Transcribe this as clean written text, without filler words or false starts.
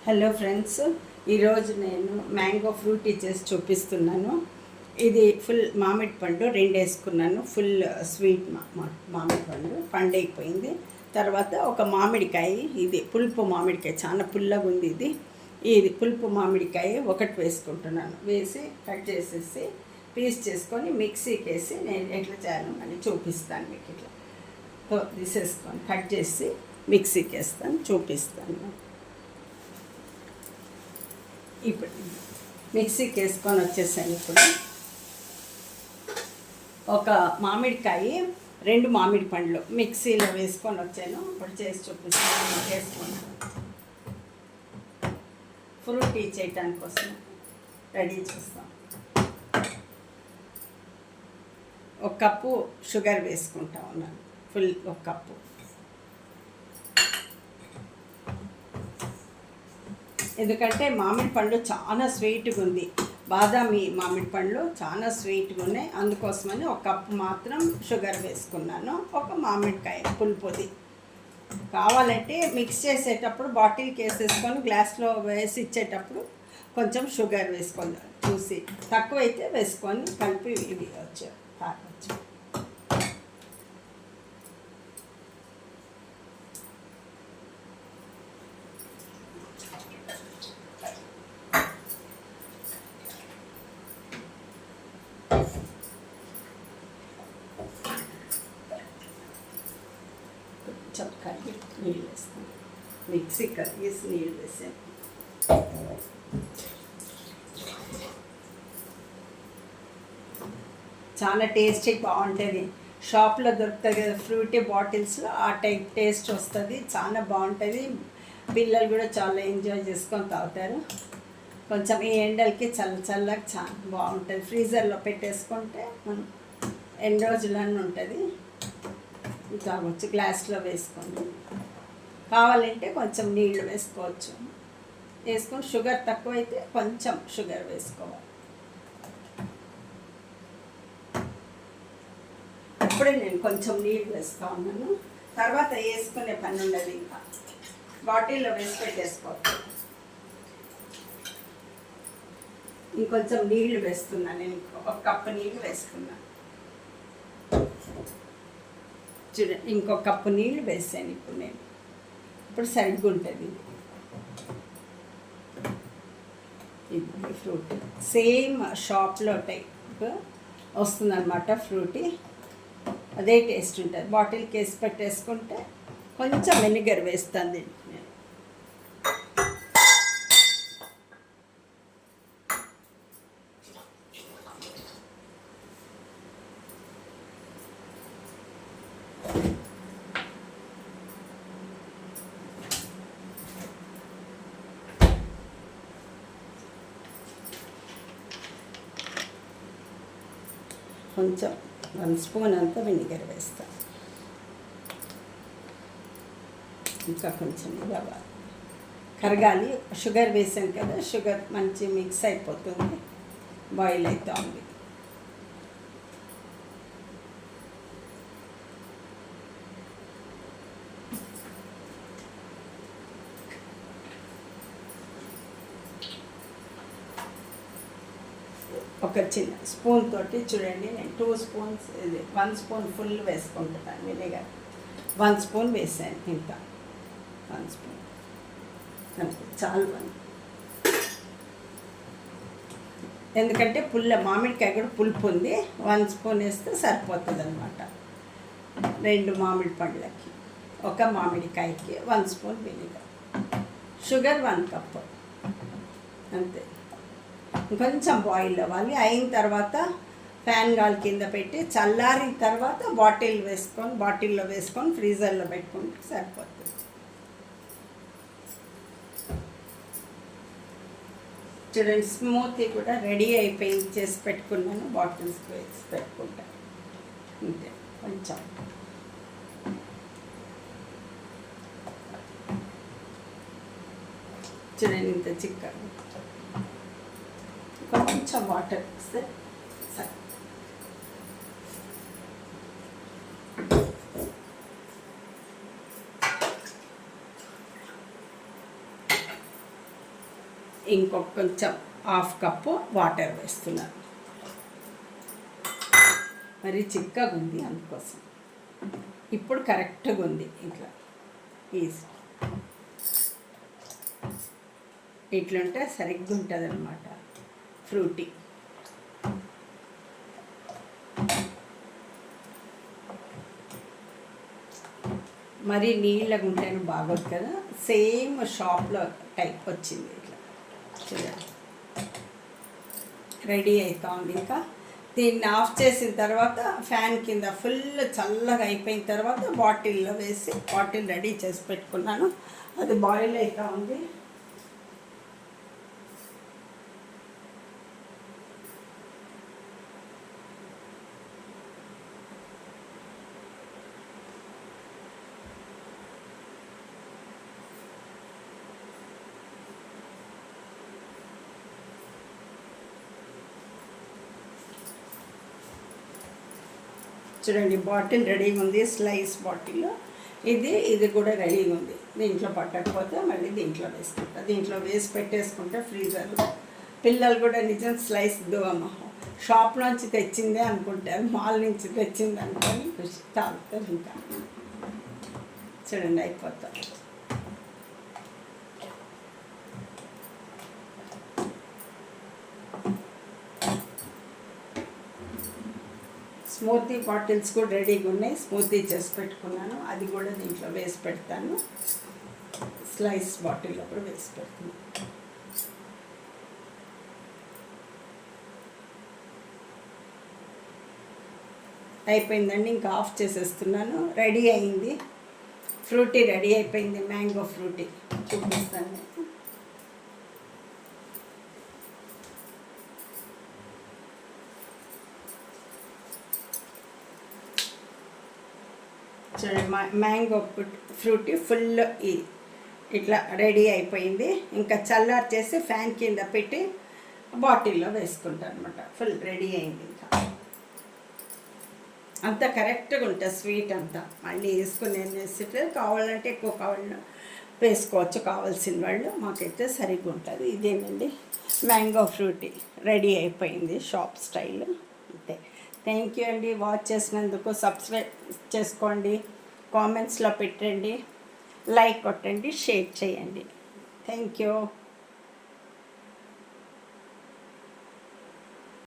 Hello friends, ఈరోజు నేను mango frutti చేసి చూపిస్తున్నాను. ఇది ఫుల్ మామిడి పండు 2 వేసుకున్నాను. ఫుల్ స్వీట్ మామిడి పండు అయిపోయింది. తర్వాత ఒక మామిడికాయ, ఇది పులుపు మామిడికాయ, చాలా పుల్లగా ఉంది. ఇది పులుపు మామిడికాయ ఒకటి వేసుకుంటున్నాను. వేసి కట్ చేసేసి పీస్ చేసుకొని మిక్సీకి వేసి నేను ఎట్లా చేయాలో అని చూపిస్తాను మీకు. ఇట్లా తీసేసుకొని కట్ చేసి మిక్సీకి వేస్తాను, చూపిస్తాను. ఇప్పుడు మిక్సీకి వేసుకొని వచ్చేసాను. ఇప్పుడు ఒక మామిడికాయ 2 మామిడి పండ్లు మిక్సీలో వేసుకొని వచ్చాను. ఇప్పుడు చేసి చూపిస్తాను. వేసుకున్నాను ఫ్రూటీ చేయటానికి కోసం రెడీ చేస్తాం. 1 కప్పు షుగర్ వేసుకుంటా ఉన్నాను. Full 1 cup. ఎందుకంటే మామిడి పండు చాలా స్వీట్గా ఉంది. బాదామి మామిడి పండ్లు చాలా స్వీట్గా ఉన్నాయి. అందుకోసమని 1 కప్పు మాత్రం షుగర్ వేసుకున్నాను. 1 మామిడికాయ పులుపుది. కావాలంటే మిక్స్ చేసేటప్పుడు బాటిల్కి వేసేసుకొని గ్లాస్లో వేసి ఇచ్చేటప్పుడు కొంచెం షుగర్ వేసుకొని చూసి తక్కువైతే వేసుకొని కలిపి ఇవి తాగొచ్చు. కొంచెం కలిపి నీళ్ళు వేస్తాను. మిక్సీ కరిగేసి నీళ్ళు వేసాను. చాలా టేస్టీ బాగుంటుంది. షాప్లో దొరుకుతుంది కదా ఫ్రూటీ బాటిల్స్లో, ఆ టైప్ టేస్ట్ వస్తుంది. చాలా బాగుంటుంది. పిల్లలు కూడా చాలా ఎంజాయ్ చేసుకొని తాగుతారు. కొంచెం ఈ ఎండలకి చల్లగా చాలా బాగుంటుంది. ఫ్రీజర్లో పెట్టేసుకుంటే మనం ఎన్ని రోజులన్నీ ఉంటుంది. తాగొచ్చు. గ్లాస్లో వేసుకొని కావాలంటే కొంచెం నీళ్ళు వేసుకోవచ్చు. వేసుకొని షుగర్ తక్కువైతే కొంచెం షుగర్ వేసుకోవాలి. అప్పుడే నేను కొంచెం నీళ్ళు వేస్తూ ఉన్నాను. తర్వాత వేసుకునే పని ఉండదు. ఇంకా బాటిల్లో వేసి పెట్టేసుకోవచ్చు. ఇంకొంచెం నీళ్లు వేస్తున్నాను. నేను 1 కప్పు నీళ్ళు వేసుకున్నాను. చూడండి, 1 కప్పు నీళ్ళు వేసాను. ఇప్పుడు సరిగ్గా ఉంటుంది. ఇది ఫ్రూటీ సేమ్ షాప్లో టైప్ వస్తుందన్నమాట. ఫ్రూటీ అదే టేస్ట్ ఉంటుంది. బాటిల్కి వేసి పెట్టేసుకుంటే కొంచెం వెనిగర్ వేస్తాను దీనికి నేను. కొంచెం 1 స్పూన్ అంతా వెనిగర్ వేస్తాను. ఇంకా కొంచెం కరగాలి. షుగర్ వేసాం కదా, షుగర్ మంచి మిక్స్ అయిపోతుంది. బాయిల్ అవుతా ఉంది. ఒక చిన్న స్పూన్ తోటి చూడండి, నేను 2 స్పూన్స్, ఇది 1 స్పూన్ ఫుల్ వేసుకుంటున్నాను వినేగర్. 1 స్పూన్ వేసాను. ఇంకా 1 స్పూన్ చాలు. ఎందుకంటే మామిడికాయ కూడా పులుపు ఉంది. 1 స్పూన్ వేస్తే సరిపోతుంది అన్నమాట. 2 మామిడి పండ్లకి, 1 మామిడికాయకి 1 స్పూన్ వినేగర్. షుగర్ 1 కప్పు అంతే. కొంచెం బాయిల్ అవ్వాలి. అయిన తర్వాత ఫ్యాన్ గాలి కింద పెట్టి చల్లారిన తర్వాత బాటిల్లో వేసుకొని ఫ్రీజర్లో పెట్టుకుంటే సరిపోతుంది. చూడండి, స్మూతీ కూడా రెడీ అయిపోయి చేసి పెట్టుకున్నాను. బాటిల్స్కి వేసి పెట్టుకుంటాను అంతే. కొంచెం చూడండి, ఇంత చిక్కగా. కొంచెం వాటర్ ఇస్తే సరే. ఇంకొక కొంచెం హాఫ్ కప్పు వాటర్ వేస్తున్నాను. మరి చిక్కగా ఉంది అందుకోసం. ఇప్పుడు కరెక్ట్గా ఉంది. ఇట్లా ఈజీ ఇట్లుంటే సరిగ్గా ఉంటుంది అన్నమాట ఫ్రూటీ. మరి నీళ్ళగా ఉంటేనే బాగోదు కదా, సేమ్ షాప్లో టైప్ వచ్చింది. ఇట్లా చూడండి రెడీ అవుతా ఉంది. ఇంకా దీన్ని ఆఫ్ చేసిన తర్వాత ఫ్యాన్ కింద ఫుల్ చల్లగా అయిపోయిన తర్వాత బాటిల్లో వేసి బాటిల్ రెడీ చేసి పెట్టుకున్నాను. అది బాయిల్ అవుతూ ఉంది. చూడండి బాటిల్ రెడీగా ఉంది, స్లైస్ బాటిల్. ఇది కూడా రెడీగా ఉంది. దీంట్లో పట్టకపోతే మళ్ళీ దీంట్లో వేసుకుంటా. దీంట్లో వేసి పెట్టేసుకుంటే ఫ్రీజర్లో పిల్లలు కూడా నిజం స్లైస్ అమ్మ షాప్లోంచి తెచ్చిందే అనుకుంటారు, మాల్ నుంచి తెచ్చింది అనుకొని తాగుతారు. ఇంకా చూడండి అయిపోతా. స్మూతీ బాటిల్స్ కూడా రెడీగా ఉన్నాయి. స్మూతీ చేసి పెట్టుకున్నాను, అది కూడా దీంట్లో వేసి పెడతాను. స్లైస్ బాటిల్లో కూడా వేసి పెడుతున్నాను. అయిపోయిందండి, ఇంకా ఆఫ్ చేసేస్తున్నాను. రెడీ అయింది ఫ్రూటీ, రెడీ అయిపోయింది. మ్యాంగో ఫ్రూటీ చూపిస్తాను. చూడండి మ్యాంగో ఫ్రూటీ ఫుల్ ఇట్లా రెడీ అయిపోయింది. ఇంకా చల్లారి చేసి ఫ్యాన్ కింద పెట్టి బాటిల్లో వేసుకుంటాను అనమాట. ఫుల్ రెడీ అయింది. ఇంకా అంతా కరెక్ట్గా ఉంటుంది స్వీట్ అంతా. మళ్ళీ వేసుకుని వేస్తే కావాలంటే ఎక్కువ కావాలని వేసుకోవచ్చు కావాల్సిన వాళ్ళు. మాకైతే సరిగ్గా ఉంటుంది. ఇదేనండి మ్యాంగో ఫ్రూటీ రెడీ అయిపోయింది షాప్ స్టైల్. అంతే. థ్యాంక్ యూ అండి వాచ్ చేసినందుకు. సబ్స్క్రైబ్ చేసుకోండి, కామెంట్స్లో పెట్టండి, లైక్ కొట్టండి, షేర్ చేయండి. Thank you.